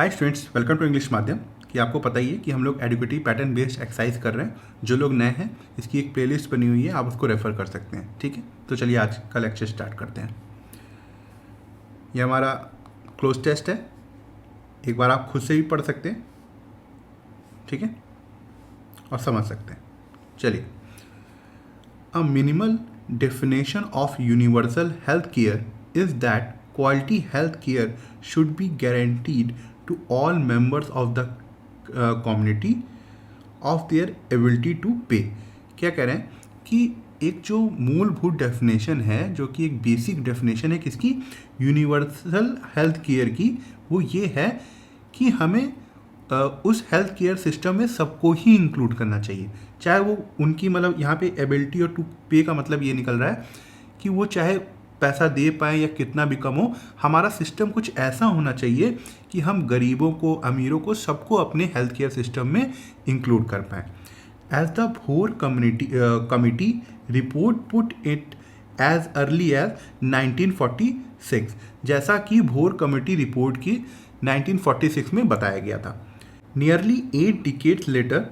Hi students, welcome to English Madhyam. कि आपको पता ही है कि हम लोग एडुकेटिव पैटर्न बेस्ड एक्सरसाइज कर रहे हैं। जो लोग नए हैं, इसकी एक प्लेलिस्ट बनी हुई है, आप उसको रेफर कर सकते हैं। ठीक है, तो चलिए आज का लेक्चर स्टार्ट करते हैं। ये हमारा क्लोज टेस्ट है, एक बार आप खुद से भी पढ़ सकते हैं, ठीक है, और समझ सकते हैं। चलिए, a minimal definition of universal health care is that quality health care should be guaranteed to all members of the community of their ability to pay। क्या कह रहे हैं कि एक जो मूलभूत डेफिनेशन है, जो कि एक बेसिक डेफिनेशन है किसकी, यूनिवर्सल हेल्थ केयर की, वो ये है कि हमें उस हेल्थ केयर सिस्टम में सबको ही इंक्लूड करना चाहिए, चाहे वो उनकी मतलब यहाँ पे एबिलिटी और टू पे का मतलब ये निकल रहा है कि वो चाहे पैसा दे पाएँ या कितना भी कम हो, हमारा सिस्टम कुछ ऐसा होना चाहिए कि हम गरीबों को, अमीरों को, सबको अपने हेल्थ केयर सिस्टम में इंक्लूड कर पाएँ। As the Bhore committee report put it as early as 1946, जैसा कि भोर कमेटी रिपोर्ट की 1946 में बताया गया था। नियरली 8 डिकेड्स लेटर,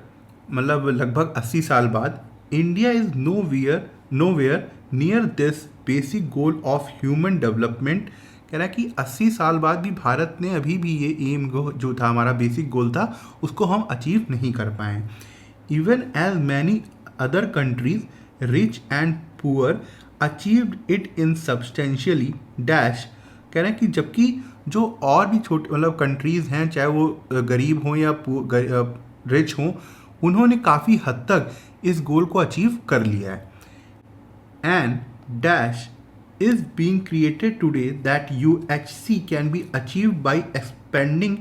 मतलब लगभग 80 साल बाद, India is nowhere near this basic goal of human development. कह रहा है कि 80 साल बाद भी भारत ने अभी भी ये एम जो था, हमारा बेसिक गोल था, उसको हम अचीव नहीं कर पाए। Even as many other countries rich and poor achieved it in substantially dash. कह रहे हैं कि जबकि जो और भी छोटे मतलब कंट्रीज़ हैं, चाहे वो गरीब हों या रिच हों, उन्होंने काफ़ी हद तक इस गोल को अचीव कर लिया है। And dash is being created today that UHC can be achieved by expanding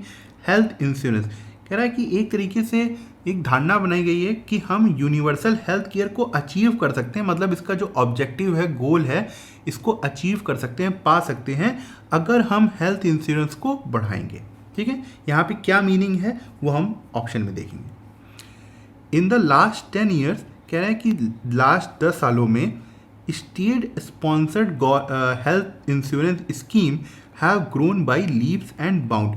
health insurance। कह रहा है कि एक तरीके से एक धारणा बनाई गई है कि हम यूनिवर्सल हेल्थ केयर को अचीव कर सकते हैं, मतलब इसका जो ऑब्जेक्टिव है, गोल है, इसको अचीव कर सकते हैं, पा सकते हैं, अगर हम हेल्थ इंश्योरेंस को बढ़ाएंगे। ठीक है, यहाँ पे क्या मीनिंग है वो हम ऑप्शन में देखेंगे। इन द लास्ट 10 ईयर्स, कह रहा है कि लास्ट 10 सालों में state sponsored health insurance scheme have grown by leaps and bound.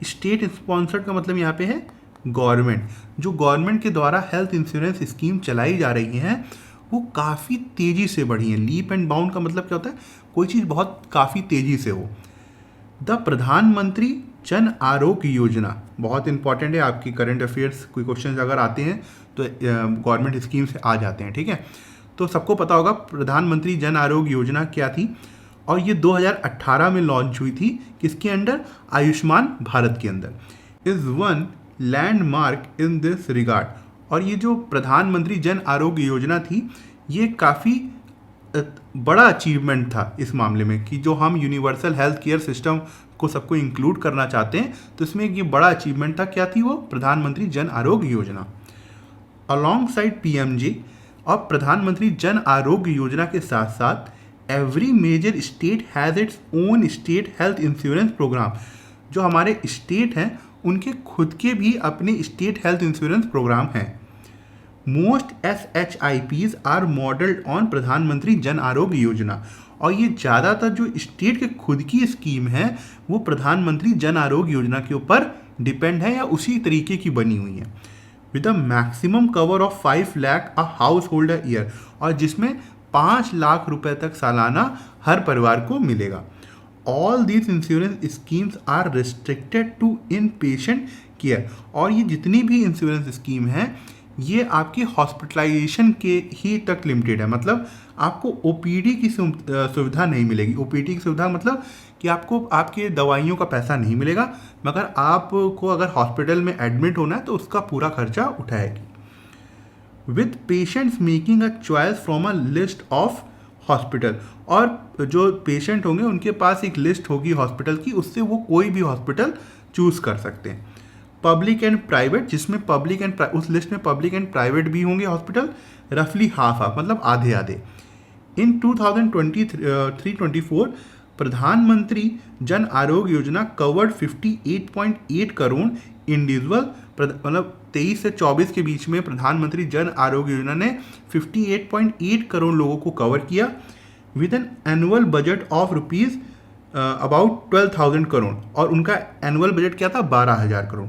State sponsored का मतलब यहाँ पे है गवर्नमेंट। जो गवर्नमेंट के द्वारा हेल्थ इंश्योरेंस स्कीम चलाई जा रही हैं वो काफ़ी तेज़ी से बढ़ी हैं। लीप एंड बाउंड का मतलब क्या होता है, कोई चीज़ बहुत काफ़ी तेज़ी से हो। द प्रधानमंत्री जन आरोग्य योजना बहुत इंपॉर्टेंट है, आपकी करंट अफेयर्स कोई क्वेश्चन अगर आते हैं तो गवर्नमेंट स्कीम से आ जाते हैं। ठीक है, तो सबको पता होगा प्रधानमंत्री जन आरोग्य योजना क्या थी, और ये 2018 में लॉन्च हुई थी। किसके अंडर, आयुष्मान भारत के अंदर। Is one landmark in this regard. और ये जो प्रधानमंत्री जन आरोग्य योजना थी, ये काफ़ी बड़ा अचीवमेंट था इस मामले में कि जो हम यूनिवर्सल हेल्थ केयर सिस्टम को सबको इंक्लूड करना चाहते हैं, तो इसमें ये बड़ा अचीवमेंट था। क्या थी वो, प्रधानमंत्री Jan Arogya Yojana. Along side PMJ और प्रधानमंत्री जन आरोग्य योजना के साथ साथ every major state has its own state health insurance programme. जो हमारे स्टेट हैं उनके खुद के भी अपने स्टेट हेल्थ इंश्योरेंस प्रोग्राम हैं। Most SHIPs are modelled on Pradhan Mantri Jan Arogya Yojana. और ये ज़्यादातर जो स्टेट के खुद की स्कीम है वो प्रधानमंत्री जन आरोग्य योजना के ऊपर डिपेंड है या उसी तरीके की बनी हुई है। With a maximum cover of 5 lakh a house hold a year, और जिसमें 5 लाख रुपए तक सालाना हर परिवार को मिलेगा। All these insurance schemes are restricted to in patient care. और ये जितनी भी इंश्योरेंस स्कीम हैं ये आपकी हॉस्पिटलाइजेशन के ही तक लिमिटेड है, मतलब आपको OPD की सुविधा नहीं मिलेगी। OPD की सुविधा मतलब कि आपको आपके दवाइयों का पैसा नहीं मिलेगा, मगर आपको अगर हॉस्पिटल में एडमिट होना है तो उसका पूरा खर्चा उठाएगी। With patients making a choice from a list of hospital. और जो पेशेंट होंगे उनके पास एक लिस्ट होगी हॉस्पिटल की, उससे वो कोई भी हॉस्पिटल चूज़ कर सकते हैं। पब्लिक एंड प्राइवेट, जिसमें पब्लिक एंड उस लिस्ट में पब्लिक एंड प्राइवेट भी होंगे हॉस्पिटल, रफली हाफ मतलब आधे आधे। इन 2023-24 प्रधानमंत्री जन आरोग्य योजना कवर्ड 58.8 करोड़ इंडिविजुअल, मतलब 23 से 24 के बीच में प्रधानमंत्री जन आरोग्य योजना ने 58.8 करोड़ लोगों को कवर किया। With an annual budget of about 12,000 crore और उनका एनुअल बजट क्या था 12,000 crore.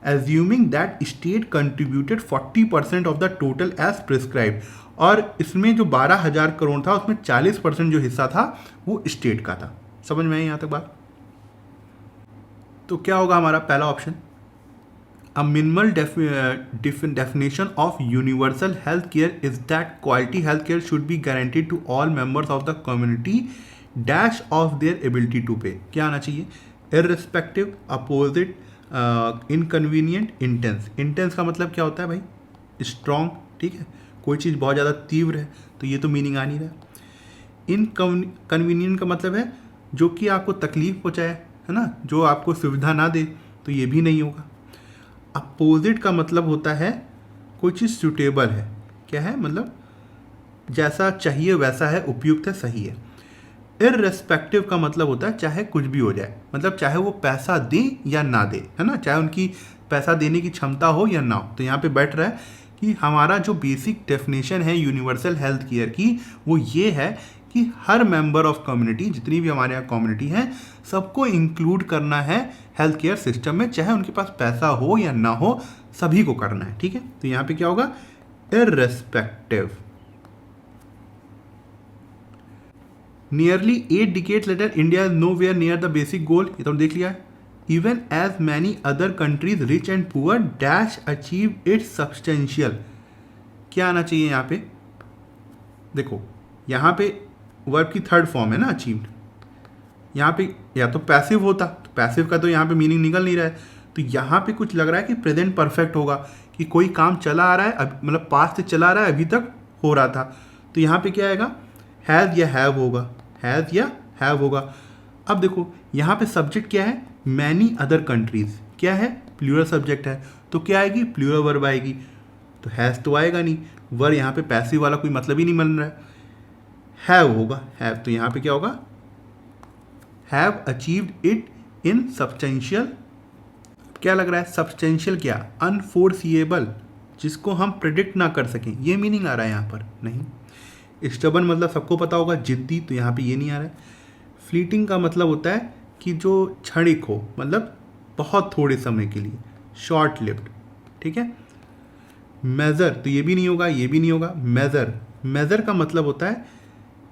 Assuming that state contributed 40% of the total as prescribe, और इसमें जो 12,000 करोड़ था उसमें 40% जो हिस्सा था वो स्टेट का था। समझ में आई यहाँ तक बात? तो क्या होगा हमारा पहला option, a minimal definition of universal health care is that quality health care should be guaranteed to all members of the community dash of their ability to pay। क्या आना चाहिए, irrespective, opposite, inconvenient, intense। intense का मतलब क्या होता है भाई, strong, ठीक है, कोई चीज़ बहुत ज़्यादा तीव्र है, तो ये तो मीनिंग आ नहीं रहा। इनकन्वीनियंट का मतलब है जो कि आपको तकलीफ पहुँचाए, है ना, जो आपको सुविधा ना दे, तो ये भी नहीं होगा। अपोजिट का मतलब होता है कोई चीज़ सूटेबल है, क्या है, मतलब जैसा चाहिए वैसा है, उपयुक्त है, सही है। इररेस्पेक्टिव का मतलब होता है चाहे कुछ भी हो जाए, मतलब चाहे वो पैसा दे या ना दे, है ना, चाहे उनकी पैसा देने की क्षमता हो या ना हो। तो यहाँ पे बैठ रहा है कि हमारा जो बेसिक डेफिनेशन है यूनिवर्सल हेल्थ केयर की वो ये है कि हर मेंबर ऑफ कम्युनिटी, जितनी भी हमारे यहाँ कम्युनिटी है, सबको इंक्लूड करना है हेल्थ केयर सिस्टम में, चाहे उनके पास पैसा हो या ना हो, सभी को करना है, ठीक है। तो यहाँ पे क्या होगा, irrespective. Nearly 8 decades later India is no where near the basic goal, ये तो देख लिया है। Even as many other countries rich and poor dash achieve its substantial. क्या आना चाहिए यहाँ पे, देखो यहाँ पे वर्ब की थर्ड फॉर्म है ना, अचीव्ड। यहाँ पे या तो पैसिव होता, तो पैसिव का तो यहाँ पे मीनिंग निकल नहीं रहा है, तो यहाँ पे कुछ लग रहा है कि प्रेजेंट परफेक्ट होगा, कि कोई काम चला आ रहा है, मतलब पास्ट से चला आ रहा है, अभी तक हो रहा था। तो यहाँ पे क्या आएगा, हैज़ या हैव होगा, हैज़ या हैव होगा। अब देखो यहाँ पे सब्जेक्ट क्या है, मैनी अदर कंट्रीज, क्या है, प्लूरल सब्जेक्ट है, तो क्या आएगी, प्लूरल वर्ब आएगी। तो हैज़ तो आएगा नहीं, वर्ब यहाँ पे पैसिव वाला कोई मतलब ही नहीं बन रहा है, हैव होगा, हैव। तो यहाँ पे क्या होगा, have achieved it in substantial. क्या लग रहा है, सब्सटेंशियल क्या, अनफोर्सिएबल, जिसको हम प्रिडिक्ट ना कर सकें, ये मीनिंग आ रहा है यहाँ पर, नहीं। स्टबन मतलब सबको पता होगा, जिद्दी, तो यहाँ पे ये नहीं आ रहा है। फ्लीटिंग का मतलब होता है कि जो क्षणिक हो, मतलब बहुत थोड़े समय के लिए, शॉर्ट लिव्ड, ठीक है। मेज़र, तो ये भी नहीं होगा, ये भी नहीं होगा। मेज़र, मेज़र का मतलब होता है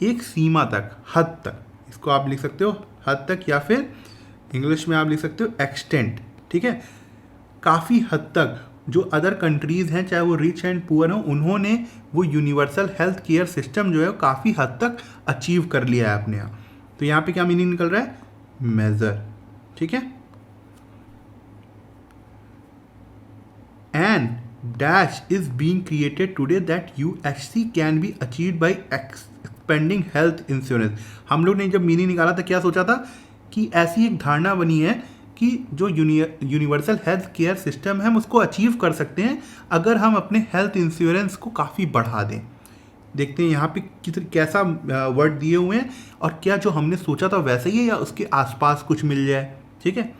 एक सीमा तक, हद तक, इसको आप लिख सकते हो हद तक, या फिर इंग्लिश में आप लिख सकते हो एक्सटेंट, ठीक है। काफ़ी हद तक जो अदर कंट्रीज़ हैं, चाहे वो रिच एंड पुअर हो, उन्होंने वो यूनिवर्सल हेल्थ केयर सिस्टम जो है काफ़ी हद तक अचीव कर लिया है अपने यहाँ। तो यहाँ पे क्या मीनिंग निकल रहा है, मेजर, ठीक है। And dash is being created today that UHC can be achieved by expanding health insurance. हम लोग ने जब मीनिंग निकाला था क्या सोचा था कि ऐसी एक धारणा बनी है कि जो यूनिवर्सल हेल्थ केयर सिस्टम है हम उसको अचीव कर सकते हैं अगर हम अपने हेल्थ इंश्योरेंस को काफ़ी बढ़ा दें। देखते हैं यहाँ पे कैसा वर्ड दिए हुए हैं और क्या जो हमने सोचा था वैसा ही है या उसके आसपास कुछ मिल जाए, ठीक है।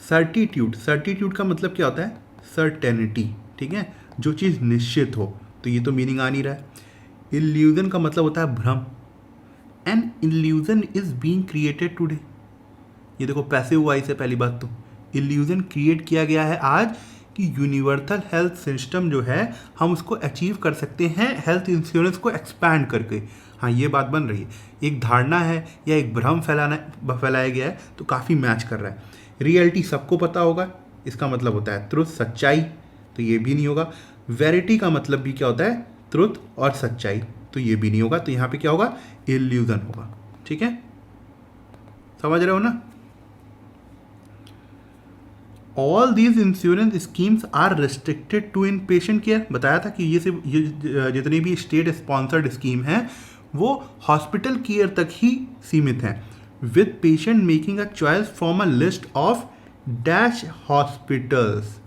सर्टिट्यूड, सर्टिट्यूड का मतलब क्या होता है, सर्टेनिटी, ठीक है, जो चीज़ निश्चित हो, तो ये तो मीनिंग आ नहीं रहा है। इल्यूजन का मतलब होता है भ्रम, an illusion is being created today, ये देखो पैसे हुआ इसे, पहली बात तो इल्यूजन क्रिएट किया गया है आज कि यूनिवर्सल हेल्थ सिस्टम जो है हम उसको अचीव कर सकते हैं हेल्थ इंश्योरेंस को एक्सपैंड करके। हाँ, ये बात बन रही है, एक धारणा है या एक भ्रम फैलाया गया है, तो काफ़ी मैच कर रहा है। रियलिटी सबको पता होगा, इसका मतलब होता है ट्रुथ, सच्चाई, तो ये भी नहीं होगा। वेरिटी का मतलब भी क्या होता है, ट्रुथ और सच्चाई, तो ये भी नहीं होगा। तो यहाँ पे क्या होगा, इल्यूजन होगा, ठीक है, समझ रहे हो ना। All these insurance schemes are restricted to in patient care, बताया था कि ये सिर्फ जितनी भी स्टेट स्पॉन्सर्ड स्कीम है वो हॉस्पिटल केयर तक ही सीमित हैं, with patient making a choice from a list of dash hospitals.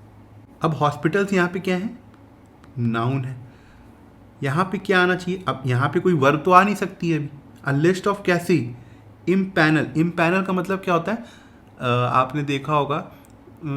अब हॉस्पिटल्स यहाँ पे क्या है, नाउन है, यहाँ पे क्या आना चाहिए, अब यहाँ पे कोई वर्ब तो आ नहीं सकती है अभी। अ लिस्ट ऑफ कैसी, इम्पैनल, इम्पैनल का मतलब क्या होता है, आपने देखा होगा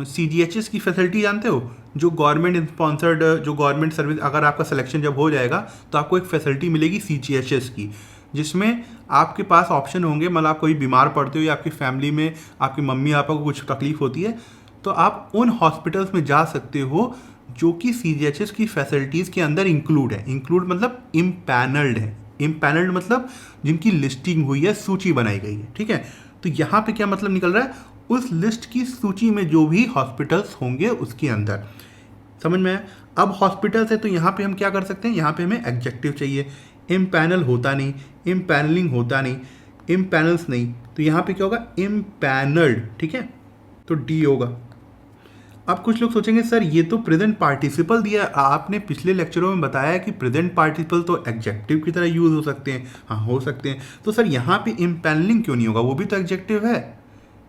CGHS की फैसिलिटी जानते हो, जो गवर्नमेंट स्पॉन्सर्ड, जो गवर्नमेंट सर्विस, अगर आपका सिलेक्शन जब हो जाएगा तो आपको एक फैसिलिटी मिलेगी CGHS की, जिसमें आपके पास ऑप्शन होंगे, मतलब आप कोई बीमार पड़ते हो या आपकी फैमिली में आपकी मम्मी पापा को कुछ तकलीफ होती है, तो आप उन हॉस्पिटल्स में जा सकते हो जो कि CGHS की फैसिलिटीज़ के अंदर इंक्लूड है। इंक्लूड मतलब इम्पैनल्ड है। इम्पैनल्ड मतलब जिनकी लिस्टिंग हुई है, सूची बनाई गई है, ठीक है। तो यहाँ पे क्या मतलब निकल रहा है, उस लिस्ट की सूची में जो भी हॉस्पिटल्स होंगे उसके अंदर। समझ में आया? अब हॉस्पिटल्स है तो यहाँ पे हम क्या कर सकते हैं, यहाँ पे हमें एडजेक्टिव चाहिए। इम्पैनल होता नहीं, इम्पैनलिंग होता नहीं, इम्पैनल्स नहीं, तो यहाँ पे क्या होगा, इम्पैनल्ड, ठीक है, तो डी होगा। अब कुछ लोग सोचेंगे सर ये तो प्रेजेंट पार्टिसिपल दिया, आपने पिछले लेक्चरों में बताया कि प्रेजेंट पार्टिसिपल तो एडजेक्टिव की तरह यूज हो सकते हैं। हाँ हो सकते हैं, तो सर यहाँ पे इम्पैनलिंग क्यों नहीं होगा, वो भी तो एडजेक्टिव है।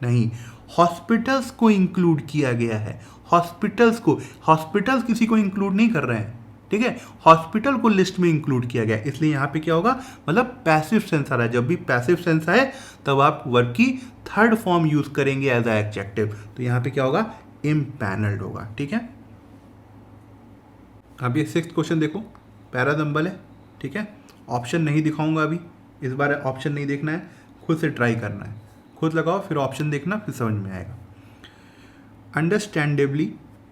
नहीं, हॉस्पिटल्स को इंक्लूड किया गया है। हॉस्पिटल्स किसी को इंक्लूड नहीं कर रहे हैं, ठीक है, हॉस्पिटल को लिस्ट में इंक्लूड किया गया, इसलिए यहाँ पे क्या होगा, मतलब पैसिव सेंस आ रहा है। जब भी पैसिव सेंस आए तब आप वर्ब की थर्ड फॉर्म यूज करेंगे एज अ एडजेक्टिव, तो यहाँ पे क्या होगा, इम्पैनल्ड होगा, ठीक है। अब ये 6th क्वेश्चन देखो, पैराजम्बल है, ठीक है, ऑप्शन नहीं दिखाऊंगा अभी, इस बार ऑप्शन नहीं देखना है, खुद से ट्राई करना है, खुद लगाओ फिर ऑप्शन देखना, फिर समझ में आएगा। अंडरस्टैंडेबली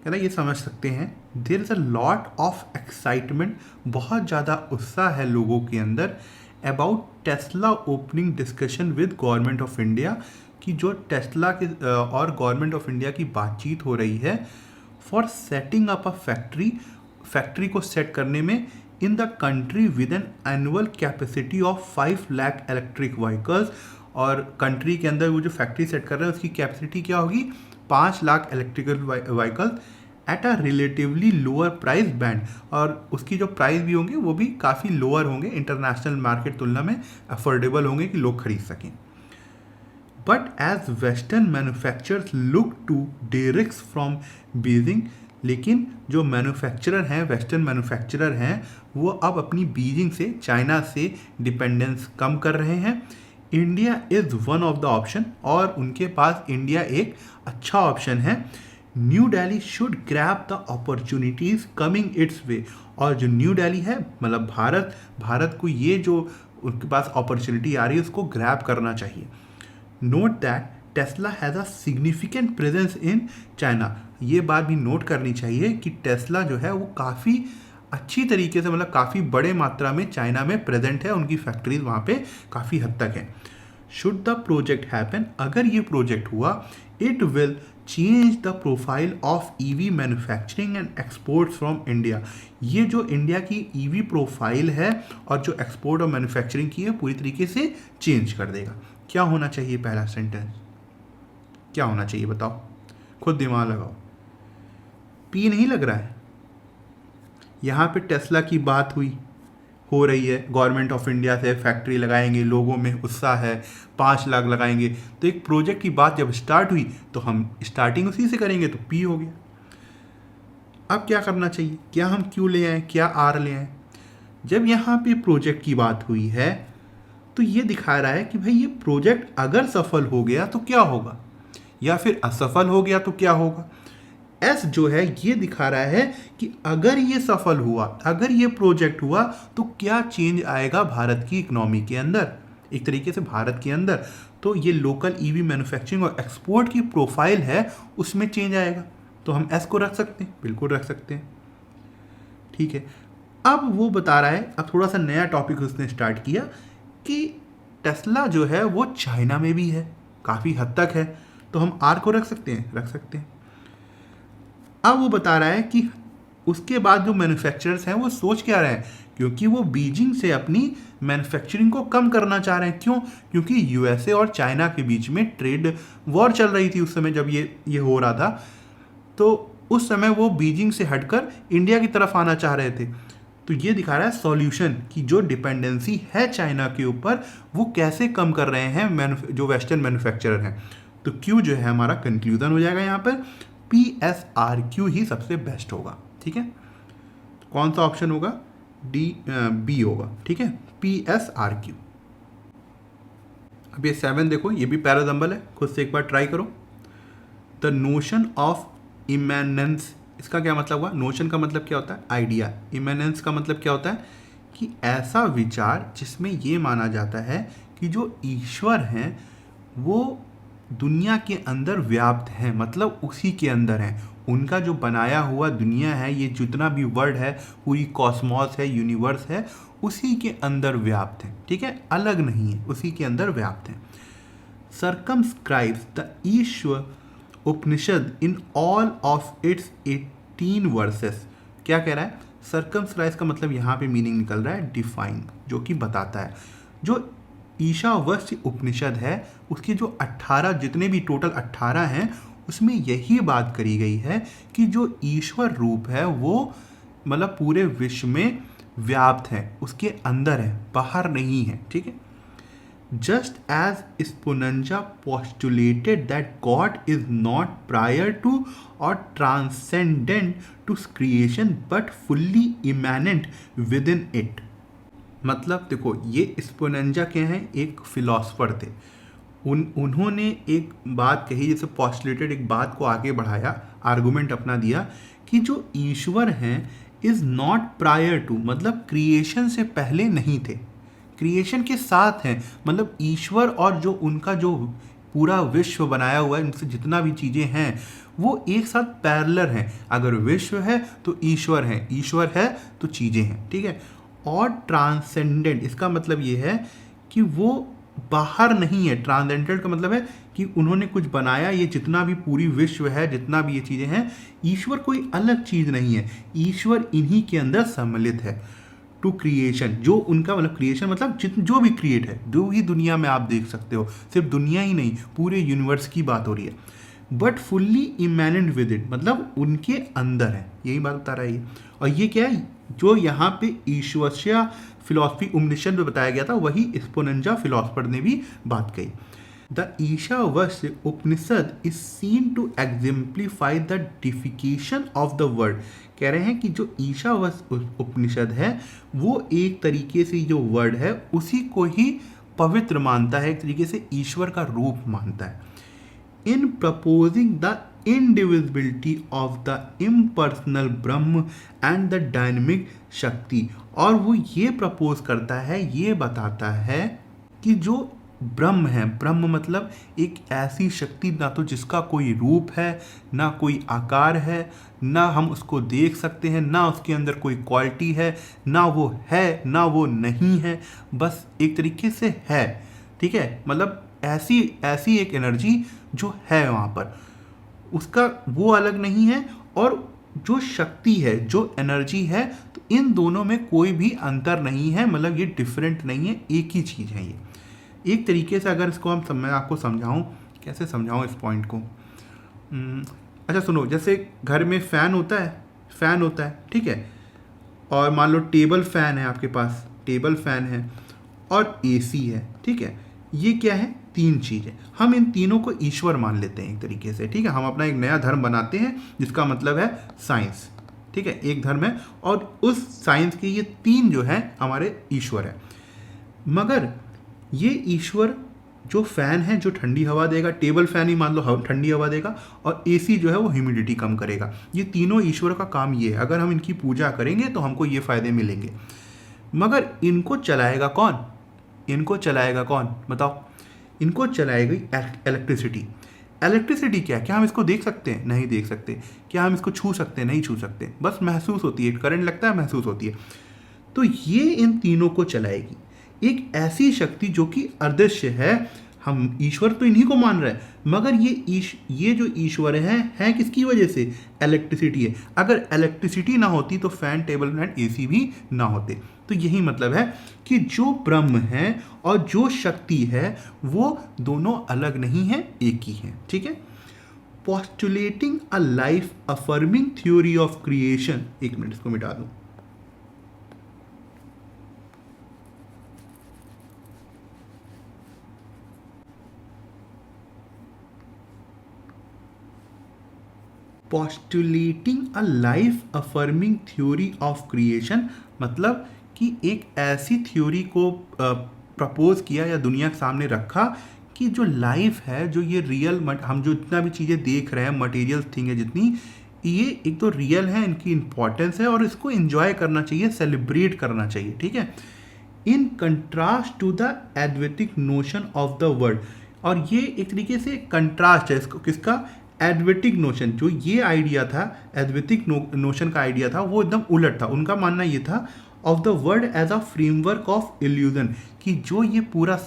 कहना ये समझ सकते हैं, there is a lot of excitement, बहुत ज़्यादा उत्साह है लोगों के अंदर, about Tesla opening discussion with government of India, कि जो टेस्ला के और गवर्नमेंट ऑफ इंडिया की बातचीत हो रही है for setting up a factory को सेट करने में in the country with an annual capacity of 5 lakh electric vehicles, और कंट्री के अंदर वो जो फैक्ट्री सेट कर रहे हैं उसकी कैपेसिटी क्या होगी, 5 lakh electrical vehicles at a relatively lower price band, और उसकी जो प्राइस भी होंगे वो भी काफ़ी लोअर होंगे, इंटरनेशनल मार्केट तुलना में अफोर्डेबल होंगे कि लोग खरीद सकें। But as western manufacturers look to direct from Beijing, लेकिन जो मैन्युफैक्चरर हैं, वेस्टर्न मैन्युफैक्चरर हैं, वो अब अपनी बीजिंग से, चाइना से डिपेंडेंस कम कर रहे हैं। India is one of the option, और उनके पास इंडिया एक अच्छा ऑप्शन है। New Delhi should grab the opportunities coming its way, और जो न्यू दिल्ली है मतलब भारत को ये जो उनके पास अपॉर्चुनिटी आ रही है उसको ग्रैब करना चाहिए। Note that Tesla has a significant presence in China, ये बात भी नोट करनी चाहिए कि टेस्ला जो है वो काफ़ी अच्छी तरीके से, मतलब काफ़ी बड़े मात्रा में चाइना में प्रेजेंट है, उनकी फैक्ट्रीज वहाँ पे काफ़ी हद तक है। शुड द प्रोजेक्ट हैपन, अगर ये प्रोजेक्ट हुआ, it will change the profile of EV manufacturing and exports from India, ये जो इंडिया की ईवी प्रोफाइल है और जो एक्सपोर्ट और मैन्युफैक्चरिंग की है पूरी तरीके से चेंज कर देगा। क्या होना चाहिए पहला सेंटेंस, क्या होना चाहिए बताओ, खुद दिमाग लगाओ। पी नहीं लग रहा है, यहाँ पे टेस्ला की बात हो रही है, गवर्नमेंट ऑफ इंडिया से फैक्ट्री लगाएंगे, लोगों में उत्साह है, 5 लाख लगाएंगे, तो एक प्रोजेक्ट की बात जब स्टार्ट हुई तो हम स्टार्टिंग उसी से करेंगे, तो पी हो गया। अब क्या करना चाहिए, क्या हम क्यू ले आए, क्या आर ले आए। जब यहाँ पे प्रोजेक्ट की बात हुई है तो ये दिखा रहा है कि भाई ये प्रोजेक्ट अगर सफल हो गया तो क्या होगा, या फिर असफल हो गया तो क्या होगा। एस जो है ये दिखा रहा है कि अगर ये सफल हुआ, अगर ये प्रोजेक्ट हुआ तो क्या चेंज आएगा भारत की इकोनॉमी के अंदर, एक तरीके से भारत के अंदर, तो ये लोकल ईवी मैन्युफैक्चरिंग और एक्सपोर्ट की प्रोफाइल है उसमें चेंज आएगा, तो हम एस को रख सकते हैं, बिल्कुल रख सकते हैं, ठीक है। अब वो बता रहा है, अब थोड़ा सा नया टॉपिक उसने स्टार्ट किया कि टेस्ला जो है वो चाइना में भी है, काफ़ी हद तक है, तो हम आर को रख सकते हैं। अब वो बता रहा है कि उसके बाद जो मैन्युफैक्चरर्स हैं वो सोच क्या रहे हैं, क्योंकि वो बीजिंग से अपनी मैन्युफैक्चरिंग को कम करना चाह रहे हैं। क्यों? क्योंकि यूएसए और चाइना के बीच में ट्रेड वॉर चल रही थी उस समय जब ये हो रहा था, तो उस समय वो बीजिंग से हटकर इंडिया की तरफ आना चाह रहे थे। तो ये दिखा रहा है सॉल्यूशन कि जो डिपेंडेंसी है चाइना के ऊपर वो कैसे कम कर रहे हैं जो वेस्टर्न मैन्युफैक्चरर हैं। तो क्यू जो है हमारा कंक्लूजन हो जाएगा, यहाँ पर PSRQ ही सबसे बेस्ट होगा, ठीक है। कौन सा ऑप्शन होगा, बी होगा, ठीक है, PSRQ। अब ये 7 देखो, ये भी पैराजम्बल है, खुद से एक बार ट्राई करो। द नोशन ऑफ इमैनेंस, इसका क्या मतलब हुआ, नोशन का मतलब क्या होता है, आइडिया, इमैनेंस का मतलब क्या होता है कि ऐसा विचार जिसमें ये माना जाता है कि जो ईश्वर हैं वो दुनिया के अंदर व्याप्त हैं, मतलब उसी के अंदर हैं। उनका जो बनाया हुआ दुनिया है, ये जितना भी वर्ल्ड है, पूरी कॉस्मॉस है, यूनिवर्स है, उसी के अंदर व्याप्त है। ठीक है, अलग नहीं है, उसी के अंदर व्याप्त है। circumscribes the Ishwar Upanishad in all of its 18 verses। क्या कह रहा है? circumscribe का मतलब यहाँ पे मीनिंग निकल रहा है डिफाइन, जो कि बताता है। जो ईशावास्य उपनिषद है उसके जो 18 जितने भी टोटल 18 हैं उसमें यही बात करी गई है कि जो ईश्वर रूप है वो मतलब पूरे विश्व में व्याप्त है, उसके अंदर है, बाहर नहीं है। ठीक है, just as Spinoza postulated that God is not prior to or transcendent to creation but fully immanent within it। मतलब देखो, ये स्पिनोजा के हैं, एक फिलोसफर थे। उन्होंने एक बात कही, जैसे पॉस्टुलेटेड एक बात को आगे बढ़ाया, आर्गुमेंट अपना दिया कि जो ईश्वर हैं इज़ नॉट प्रायर टू, मतलब क्रिएशन से पहले नहीं थे, क्रिएशन के साथ हैं। मतलब ईश्वर और जो उनका जो पूरा विश्व बनाया हुआ है, उनसे जितना भी चीज़ें हैं वो एक साथ पैरेलल हैं। अगर विश्व है तो ईश्वर है, ईश्वर है तो चीज़ें हैं। ठीक है, और ट्रांसेंडेंट, इसका मतलब ये है कि वो बाहर नहीं है। ट्रांसेंडेंट का मतलब है कि उन्होंने कुछ बनाया, ये जितना भी पूरी विश्व है, जितना भी ये चीज़ें हैं, ईश्वर कोई अलग चीज़ नहीं है, ईश्वर इन्हीं के अंदर सम्मिलित है। टू क्रिएशन, जो उनका मतलब क्रिएशन मतलब जो भी क्रिएट है, जो भी दुनिया में आप देख सकते हो, सिर्फ दुनिया ही नहीं, पूरे यूनिवर्स की बात हो रही है। बट फुल्ली इमैनेंट विद इट, मतलब उनके अंदर है, यही बात बता रहा है ये। और ये क्या है, जो यहाँ पे ईश्वरीय फिलॉसफी उपनिषद में बताया गया था, वही स्पिनोजा फिलोसफर ने भी बात कही। The Ishavasya Upanishad is seen to exemplify the deification of the world. कह रहे हैं कि जो ईशावास्य उपनिषद है वो एक तरीके से जो वर्ड है उसी को ही पवित्र मानता है, एक तरीके से ईश्वर का रूप मानता है। In proposing the indivisibility of the impersonal Brahman and the dynamic Shakti, और वो ये प्रपोज करता है, ये बताता है कि जो ब्रह्म है, ब्रह्म मतलब एक ऐसी शक्ति, ना तो जिसका कोई रूप है, ना कोई आकार है, ना हम उसको देख सकते हैं, ना उसके अंदर कोई क्वालिटी है, ना वो है ना वो नहीं है, बस एक तरीके से है। ठीक है, मतलब ऐसी एक एनर्जी जो है वहाँ पर, उसका वो अलग नहीं है, और जो शक्ति है, जो एनर्जी है, तो इन दोनों में कोई भी अंतर नहीं है, मतलब ये डिफरेंट नहीं है, एक ही चीज़ है ये। एक तरीके से अगर इसको मैं आपको समझाऊं, कैसे समझाऊं इस पॉइंट को। अच्छा सुनो, जैसे घर में फ़ैन होता है, ठीक है, और मान लो टेबल फ़ैन है आपके पास, टेबल फ़ैन है और एसी है। ठीक है, ये क्या है, तीन चीज़ें। हम इन तीनों को ईश्वर मान लेते हैं एक तरीके से। ठीक है, हम अपना एक नया धर्म बनाते हैं जिसका मतलब है साइंस। ठीक है, एक धर्म है और उस साइंस के ये तीन जो है हमारे ईश्वर है। मगर ये ईश्वर जो फ़ैन है, जो ठंडी हवा देगा, टेबल फ़ैन ही मान लो ठंडी हवा देगा, और एसी जो है वो ह्यूमिडिटी कम करेगा। ये तीनों ईश्वर का काम ये है। अगर हम इनकी पूजा करेंगे तो हमको ये फ़ायदे मिलेंगे। मगर इनको चलाएगा कौन? बताओ। इनको चलाएगी इलेक्ट्रिसिटी। इलेक्ट्रिसिटी क्या हम इसको देख सकते हैं? नहीं देख सकते। क्या हम इसको छू सकते हैं? नहीं छू सकते। बस महसूस होती है, करंट लगता है, महसूस होती है। तो ये इन तीनों को चलाएगी एक ऐसी शक्ति जो कि अदृश्य है। हम ईश्वर तो इन्हीं को मान रहे हैं, मगर ये जो ईश्वर है किसकी वजह से? इलेक्ट्रिसिटी है। अगर इलेक्ट्रिसिटी ना होती तो फैन, टेबल फैन, एसी भी ना होते। तो यही मतलब है कि जो ब्रह्म है और जो शक्ति है वो दोनों अलग नहीं है, एक ही है। ठीक है, postulating a life affirming theory of creation. एक मिनट, इसको मिटा दूं। Postulating a life affirming theory of creation, मतलब कि एक ऐसी थ्योरी को प्रपोज किया या दुनिया के सामने रखा कि जो लाइफ है, जो ये रियल हम जो जितना भी चीज़ें देख रहे हैं, मटेरियल थिंग है जितनी, ये एक तो रियल है, इनकी इंपॉर्टेंस है और इसको एंजॉय करना चाहिए, सेलिब्रेट करना चाहिए, ठीक है। In contrast to the Advaitic notion of the world, और ये एक तरीके से कंट्रास्ट है इसको, किसका, एडवेटिक नोशन, जो ये आइडिया था, एडवेटिक नोशन का आइडिया था, वो एकदम उलट था। उनका मानना ये था of the world as a framework of illusion, कि जो ये पूरा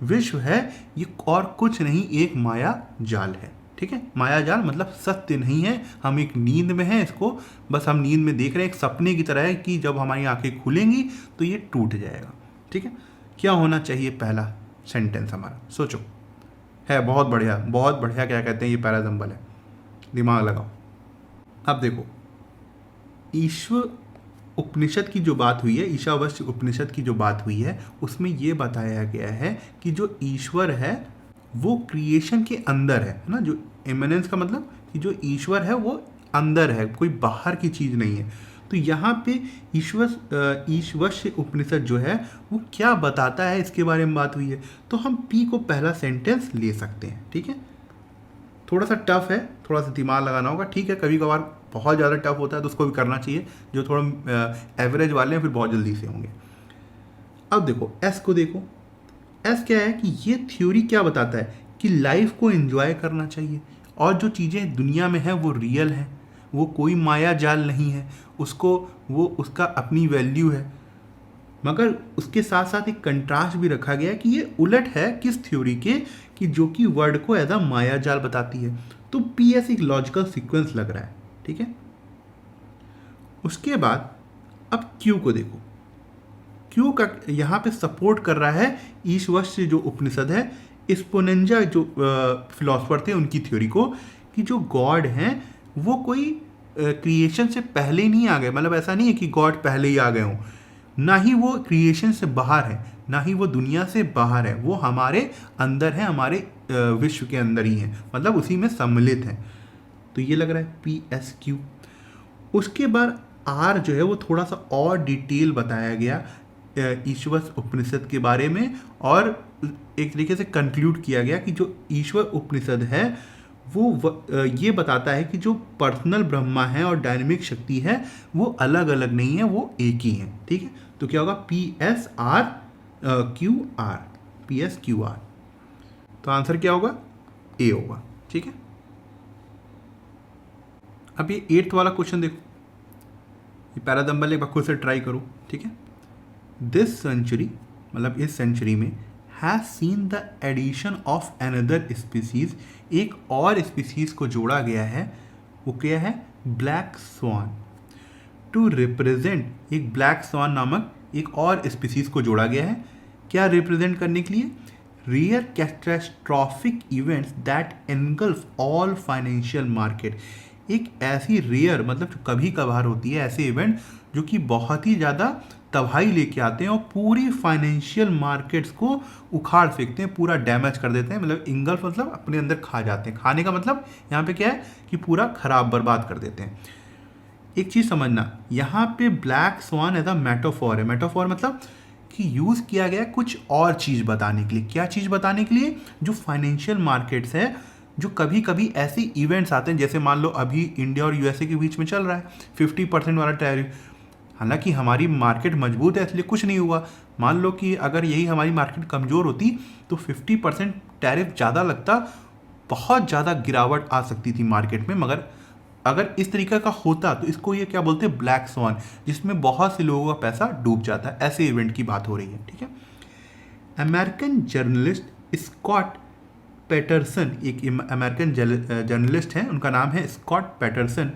विश्व है ये और कुछ नहीं, एक माया जाल है, ठीक है। माया जाल मतलब सत्य नहीं है, हम एक नींद में हैं, इसको बस हम नींद में देख रहे हैं, एक सपने की तरह है कि जब हमारी आंखें खुलेंगी तो ये टूट जाएगा, ठीक है। क्या होना चाहिए पहला सेंटेंस हमारा, सोचो, है बहुत बढ़िया, बहुत बढ़िया, क्या कहते हैं, ये पैराजम्बल है, दिमाग लगाओ। अब देखो, ईश्वर उपनिषद की जो बात हुई है, ईशावास्य उपनिषद की जो बात हुई है, उसमें ये बताया गया है कि जो ईश्वर है वो क्रिएशन के अंदर है ना, जो इमेनेंस का मतलब कि जो ईश्वर है वो अंदर है, कोई बाहर की चीज़ नहीं है। तो यहाँ पे ईशावास्य उपनिषद जो है वो क्या बताता है इसके बारे में बात हुई है। तो हम पी को पहला सेंटेंस ले सकते हैं, ठीक है। थोड़ा सा टफ है, थोड़ा सा दिमाग लगाना होगा, ठीक है। कभी कभार बहुत ज़्यादा टफ होता है तो उसको भी करना चाहिए, जो थोड़ा एवरेज वाले हैं फिर बहुत जल्दी से होंगे। अब देखो एस को देखो, एस क्या है कि ये थ्योरी क्या बताता है कि लाइफ को एंजॉय करना चाहिए और जो चीज़ें दुनिया में है वो रियल है, वो कोई माया जाल नहीं है, उसको वो उसका अपनी वैल्यू है। मगर उसके साथ साथ एक कंट्रास्ट भी रखा गया है कि ये उलट है किस थ्योरी के, कि जो कि वर्ड को एज अ माया जाल बताती है। तो पी एस एक लॉजिकल सीक्वेंस लग रहा है, ठीक है। उसके बाद अब क्यू को देखो, क्यू का यहाँ पे सपोर्ट कर रहा है ईशावास्य जो उपनिषद है, स्पिनोजा जो फिलोसफर थे उनकी थ्योरी को, कि जो गॉड हैं वो कोई क्रिएशन से पहले नहीं आ गए, मतलब ऐसा नहीं है कि गॉड पहले ही आ गए हों, ना ही वो क्रिएशन से बाहर है, ना ही वो दुनिया से बाहर है, वो हमारे अंदर है, हमारे विश्व के अंदर ही है, मतलब उसी में सम्मिलित है। तो ये लग रहा है पी एस क्यू। उसके बाद आर जो है वो थोड़ा सा और डिटेल बताया गया ईश्वर उपनिषद के बारे में, और एक तरीके से कंक्लूड किया गया कि जो ईश्वर उपनिषद है वो ये बताता है कि जो पर्सनल ब्रह्मा है और डायनेमिक शक्ति है वो अलग अलग नहीं है, वो एक ही है, ठीक है। तो क्या होगा, P S R Q R, P S Q R. तो आंसर क्या होगा, ए होगा, ठीक है। अब ये 8th वाला क्वेश्चन देखो, ये पैरादम्बल एक बार खुद से ट्राई करो, ठीक है। दिस सेंचुरी, मतलब इस सेंचुरी में, has seen the addition of another species, एक और स्पीसीज को जोड़ा गया है, वो क्या है, ब्लैक स्वान। टू रिप्रेजेंट, एक ब्लैक स्वान नामक एक और स्पीसीज को जोड़ा गया है, क्या रिप्रेजेंट करने के लिए, rear catastrophic events that engulf all financial market, एक ऐसी रेयर, मतलब जो कभी कभार होती है, ऐसे इवेंट जो कि बहुत ही ज़्यादा तबाही लेके आते हैं और पूरी फाइनेंशियल मार्केट्स को उखाड़ फेंकते हैं, पूरा डैमेज कर देते हैं, मतलब इंगल्फ मतलब अपने अंदर खा जाते हैं, खाने का मतलब यहाँ पे क्या है कि पूरा खराब बर्बाद कर देते हैं। एक चीज़ समझना, यहाँ पे black swan as a metaphor है, मेटाफोर मतलब कि यूज़ किया गया कुछ और चीज़ बताने के लिए। क्या चीज़ बताने के लिए, जो फाइनेंशियल मार्केट्स है, जो कभी कभी ऐसे इवेंट्स आते हैं, जैसे मान लो अभी इंडिया और यूएसए के बीच में चल रहा है 50% वाला टैरिफ, हालांकि हमारी मार्केट मजबूत है इसलिए कुछ नहीं हुआ। मान लो कि अगर यही हमारी मार्केट कमज़ोर होती तो 50% टैरिफ ज़्यादा लगता, बहुत ज़्यादा गिरावट आ सकती थी मार्केट में। मगर अगर इस तरीके का होता तो इसको ये क्या बोलते हैं, ब्लैक स्वान, जिसमें बहुत से लोगों का पैसा डूब जाता है। ऐसे इवेंट की बात हो रही है, ठीक है। अमेरिकन जर्नलिस्ट स्कॉट पैटरसन, एक अमेरिकन जर्नलिस्ट हैं, उनका नाम है Scott Patterson,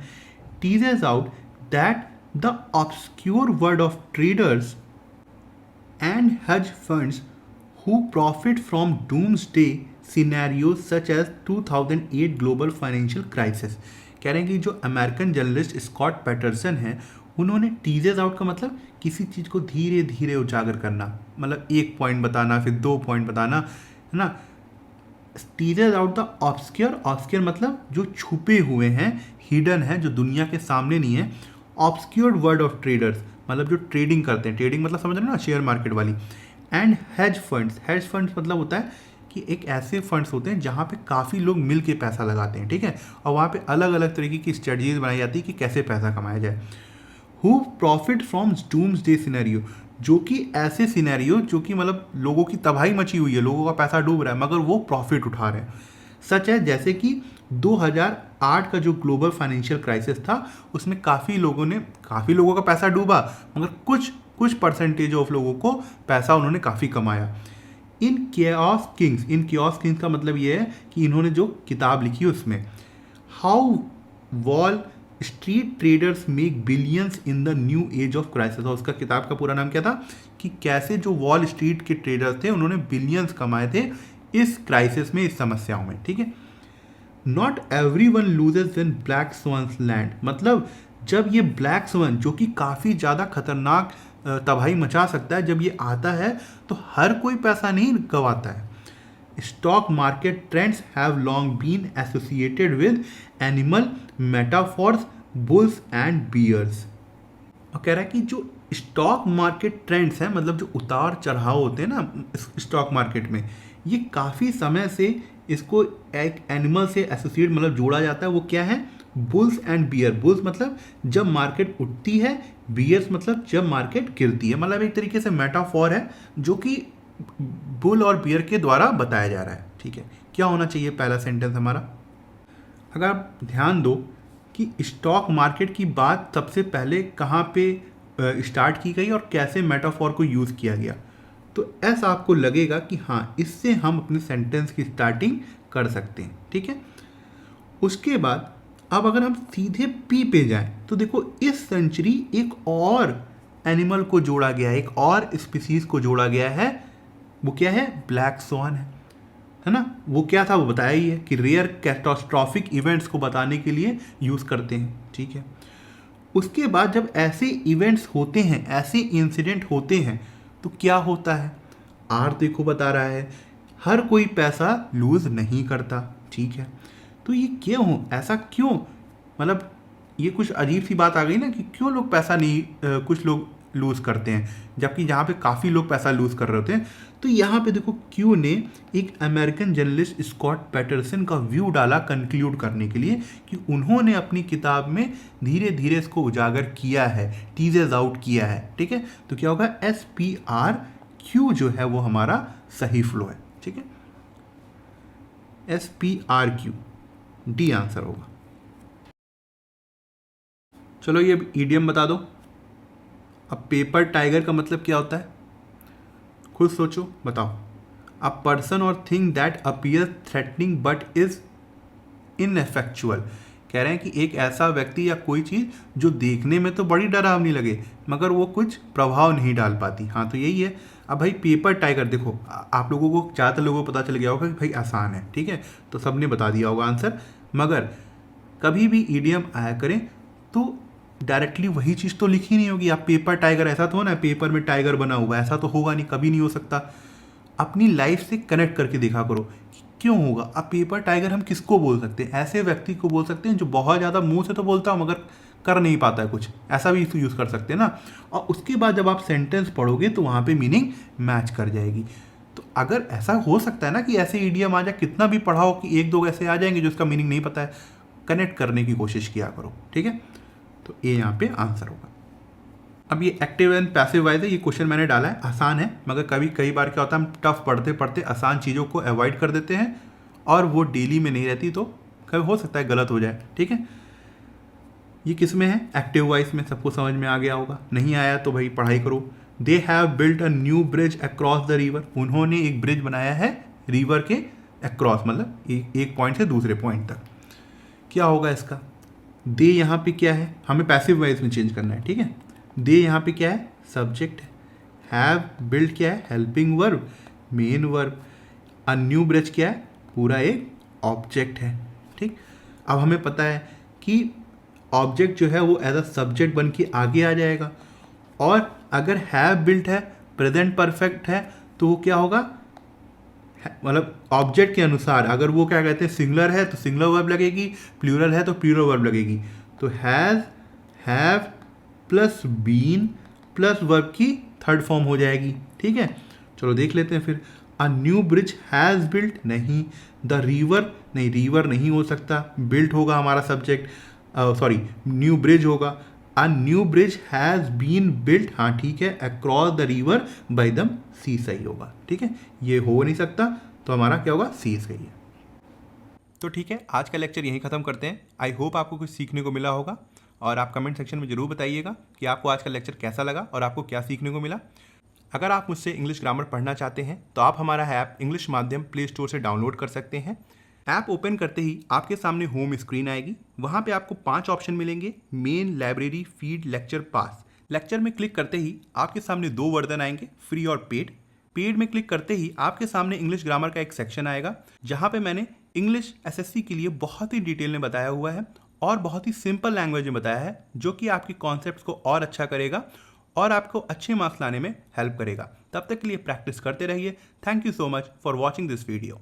teases out that the obscure world of traders and hedge funds who profit from doomsday scenarios such as 2008 global financial crisis। कह रहे हैं कि जो अमेरिकन जर्नलिस्ट स्कॉट पैटरसन हैं, उन्होंने टीजेस आउट का मतलब किसी चीज़ को धीरे धीरे उजागर करना, मतलब एक पॉइंट बताना फिर 2 पॉइंट बताना, है ना। Teases out the obscure, obscure मतलब जो छुपे हुए हैं, हिडन है, जो दुनिया के सामने नहीं है। ऑब्सक्योर्ड वर्ड ऑफ ट्रेडर्स मतलब जो ट्रेडिंग करते हैं, ट्रेडिंग मतलब समझ रहे हो ना, शेयर मार्केट वाली। And hedge funds, hedge funds मतलब होता है कि एक ऐसे फंड्स होते हैं जहाँ पे काफ़ी लोग मिल के पैसा लगाते हैं, ठीक है, और वहाँ पे अलग अलग तरीके की स्ट्रेटजीज बनाई जाती है कि कैसे पैसा कमाया जाए। Who profit from doomsday scenario, जो कि ऐसे सिनेरियो जो कि मतलब लोगों की तबाही मची हुई है, लोगों का पैसा डूब रहा है मगर वो प्रॉफिट उठा रहे हैं। सच है जैसे कि 2008 का जो ग्लोबल फाइनेंशियल क्राइसिस था उसमें काफ़ी लोगों का पैसा डूबा मगर कुछ परसेंटेज ऑफ लोगों को पैसा उन्होंने काफ़ी कमाया। इन केओस किंग्स का मतलब ये है कि इन्होंने जो किताब लिखी उसमें how wall street traders make billions in the new age of crisis, और उसका किताब का पूरा नाम क्या था कि कैसे जो वॉल स्ट्रीट के ट्रेडर्स थे उन्होंने बिलियंस कमाए थे इस क्राइसिस में, इस समस्याओं में, ठीक है। Not every one loses in black swans land, मतलब जब ये ब्लैक स्वान जो कि काफ़ी ज़्यादा खतरनाक तबाही मचा सकता है, जब ये आता है तो हर कोई पैसा नहीं गंवाता है। Stock market trends have long been associated with animal metaphors bulls and bears. और कह रहा है कि जो स्टॉक मार्केट ट्रेंड्स हैं, मतलब जो उतार चढ़ाव होते हैं ना स्टॉक मार्केट में, ये काफ़ी समय से इसको एक एनिमल से एसोसिएट मतलब जोड़ा जाता है। वो क्या है? Bulls and beer. बुल्स मतलब जब मार्केट उठती है, बियर्स मतलब जब मार्केट गिरती है। मतलब एक तरीके से मेटाफॉर है जो कि बुल और बियर के द्वारा बताया जा रहा है, ठीक है। क्या होना चाहिए पहला सेंटेंस हमारा? अगर आप ध्यान दो कि स्टॉक मार्केट की बात सबसे पहले कहाँ पे स्टार्ट की गई और कैसे मेटाफॉर को यूज़ किया गया, तो ऐसा आपको लगेगा कि हाँ, इससे हम अपने सेंटेंस की स्टार्टिंग कर सकते हैं, ठीक है। उसके बाद अब अगर हम सीधे पी पे जाएं तो देखो इस सेंचुरी एक और एनिमल को जोड़ा गया है, एक और स्पीसीज को जोड़ा गया है। वो क्या है? ब्लैक स्वान है ना। वो क्या था वो बताया ही है कि रेयर कैटास्ट्रॉफिक इवेंट्स को बताने के लिए यूज़ करते हैं, ठीक है। उसके बाद जब ऐसे इवेंट्स होते हैं, ऐसे इंसिडेंट होते हैं तो क्या होता है? आर देखो बता रहा है हर कोई पैसा लूज़ नहीं करता, ठीक है। तो ये क्यों, ऐसा क्यों? मतलब ये कुछ अजीब सी बात आ गई ना कि क्यों लोग पैसा नहीं कुछ लोग लूज़ करते हैं जबकि जहाँ पे काफ़ी लोग पैसा लूज़ कर रहे होते हैं। तो यहाँ पे देखो क्यू ने एक अमेरिकन जर्नलिस्ट स्कॉट पैटरसन का व्यू डाला कंक्लूड करने के लिए कि उन्होंने अपनी किताब में धीरे धीरे इसको उजागर किया है, टीजेज आउट किया है, ठीक है। तो क्या होगा? SPRQ जो है वो हमारा सही फ्लो है, ठीक है। SPRQ डी आंसर होगा। चलो ये ईडियम बता दो। अब पेपर टाइगर का मतलब क्या होता है? खुद सोचो, बताओ। A person or thing that appear threatening but is ineffectual. कह रहे हैं कि एक ऐसा व्यक्ति या कोई चीज़ जो देखने में तो बड़ी डरावनी लगे मगर वो कुछ प्रभाव नहीं डाल पाती। हाँ, तो यही है। अब भाई पेपर टाइगर देखो, आप लोगों को ज़्यादातर लोगों को पता चल गया होगा कि भाई आसान है, ठीक है, तो सबने बता दिया होगा आंसर। मगर कभी भी ईडियम आया करें तो डायरेक्टली वही चीज़ तो लिखी नहीं होगी। आप पेपर टाइगर, ऐसा तो हो ना पेपर में टाइगर बना हुआ, ऐसा तो होगा नहीं, कभी नहीं हो सकता। अपनी लाइफ से कनेक्ट करके देखा करो कि क्यों होगा। अब पेपर टाइगर हम किसको बोल सकते हैं? ऐसे व्यक्ति को बोल सकते हैं जो बहुत ज़्यादा मुंह से तो बोलता हो मगर कर नहीं पाता है कुछ, ऐसा भी यूज़ कर सकते हैं ना। और उसके बाद जब आप सेंटेंस पढ़ोगे तो वहाँ पे मीनिंग मैच कर जाएगी। तो अगर ऐसा हो सकता है ना कि ऐसे ईडियम आ जाए, कितना भी पढ़ाओ कि एक दो ऐसे आ जाएंगे जो उसका मीनिंग नहीं पता है, कनेक्ट करने की कोशिश किया करो, ठीक है। तो ये यहाँ पे आंसर होगा। अब ये एक्टिव एंड पैसिव वाइज है, ये क्वेश्चन मैंने डाला है, आसान है मगर कई बार क्या होता है हम टफ पढ़ते पढ़ते आसान चीज़ों को अवॉइड कर देते हैं और वो डेली में नहीं रहती तो कभी हो सकता है गलत हो जाए, ठीक है। ये किस में है? एक्टिव वॉइस में। सबको समझ में आ गया होगा। नहीं आया तो भाई पढ़ाई करो। They have built a new bridge across the river. उन्होंने एक ब्रिज बनाया है रिवर के अक्रॉस, मतलब एक पॉइंट से दूसरे पॉइंट तक। क्या होगा इसका? दे यहाँ पे क्या है? हमें पैसिव वॉइस में चेंज करना है, ठीक है। दे यहाँ पे क्या है? सब्जेक्ट है। हैव बिल्ट क्या है? Helping verb, main verb. अ न्यू ब्रिज क्या है? पूरा एक ऑब्जेक्ट है, ठीक। अब हमें पता है कि ऑब्जेक्ट जो है वो एज अ सब्जेक्ट बन के आगे आ जाएगा। और अगर हैव बिल्ट है, प्रेजेंट परफेक्ट है, तो वो क्या होगा? मतलब ऑब्जेक्ट के अनुसार अगर वो क्या कहते हैं सिंगुलर है तो सिंगुलर वर्ब लगेगी, प्लूरल है तो प्लूरल वर्ब लगेगी। तो has, have plus been plus verb की थर्ड फॉर्म हो जाएगी, ठीक है। चलो देख लेते हैं फिर। A new bridge has built, नहीं। द रिवर, नहीं, रिवर नहीं हो सकता, बिल्ट होगा हमारा सब्जेक्ट, सॉरी न्यू ब्रिज होगा। A new bridge has been built, हाँ ठीक है, across the river by the sea सही होगा, ठीक है। ये हो नहीं सकता, तो हमारा क्या होगा, सी सही है। तो ठीक है, आज का लेक्चर यहीं ख़त्म करते हैं। आई होप आपको कुछ सीखने को मिला होगा, और आप कमेंट सेक्शन में ज़रूर बताइएगा कि आपको आज का लेक्चर कैसा लगा और आपको क्या सीखने को मिला। अगर आप मुझसे इंग्लिश ग्रामर पढ़ना चाहते हैं तो आप हमारा ऐप इंग्लिश माध्यम प्ले स्टोर से डाउनलोड कर सकते हैं। ऐप ओपन करते ही आपके सामने होम स्क्रीन आएगी, वहाँ पे आपको 5 ऑप्शन मिलेंगे, मेन, लाइब्रेरी, फीड, लेक्चर, पास। लेक्चर में क्लिक करते ही आपके सामने 2 वर्जन आएंगे, फ्री और पेड। पेड में क्लिक करते ही आपके सामने इंग्लिश ग्रामर का एक सेक्शन आएगा, जहाँ पे मैंने इंग्लिश एसएससी के लिए बहुत ही डिटेल में बताया हुआ है और बहुत ही सिंपल लैंग्वेज में बताया है, जो कि आपकी कॉन्सेप्ट्स को और अच्छा करेगा और आपको अच्छे मार्क्स लाने में हेल्प करेगा। तब तक के लिए प्रैक्टिस करते रहिए। Thank you so much for watching this video.